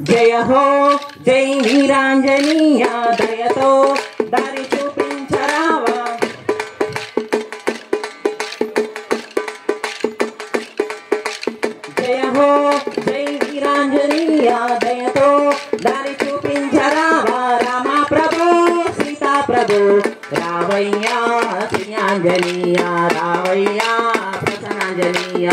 జయ హో జై వీరాంజనీయ దయతో దారి చూపించరావా జయ హో జై వీరాంజనీయ దయతో దారి చూపించరావా రామ ప్రభు సీతా ప్రభు రావయ్యా శ్రీయాంజనీయ రావయ్యా ప్రసన్నాంజనీయ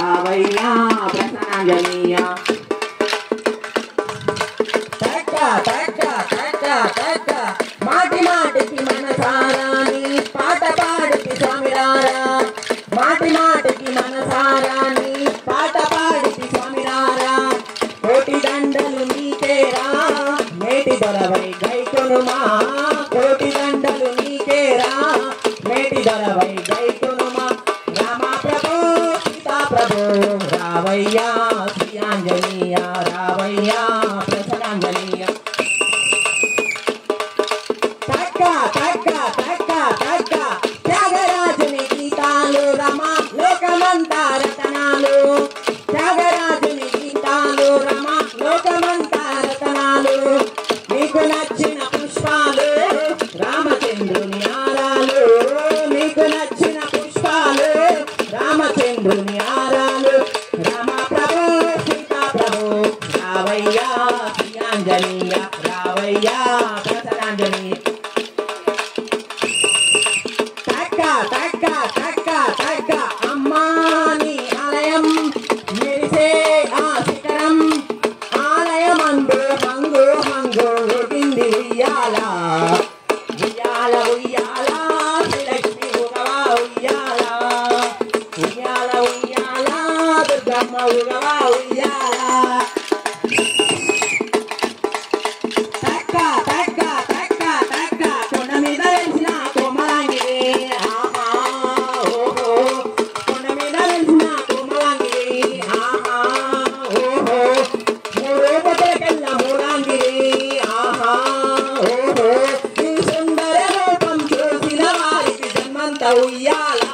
రావయ్యా ప్రసన్నాంజనీయ మాటి మాటికి మనసారాని పాట పాడికి స్వామిరారా మాటి మాటికి మనసారాని పాట పాడికి స్వామిరారా కోటి దండలు నీకేరా మేటి దొరవై గైకొనుమా కోటి దండలు నీకేరా మేటి దొరవై గైకొనుమా రామ ప్రభు సీతా ప్రభు రావయ్యా శ్రీయాంజనీయ రావయ్యా ప్రసన్నాంజనీయ త్యాగరాజుని గీతాలు రమ లోకమంతా రతనాలు త్యాగరాజుని గీతాలు రమ లోకమంతా రతనాలు నీకు నచ్చిన పుష్పాలు రామచంద్రుని ఆరాలు నీకు నచ్చిన పుష్పాలు రామచంద్రుని ఆరాలు రామ ప్రభు సీతా ప్రభు రావయ్యా శ్రీయాంజనీయ రావయ్యా ప్రసన్నాంజనీయ అమ్మాని ఆలయం మెరిసే ఆ శిఖరం ఆలయమందు హంగు హంగు ఊగింది ఉయ్యాల ఉయ్యాల ఉయ్యాల శ్రీలక్ష్మి ఉగవా ఉయ్యాల ఉయ్యాల ఉయ్యాల దుర్గమ్మ ఉగవా ఉయ్యాల కొండ మీద వెలిసిన కోమలాంగిరి ఉయ్యాల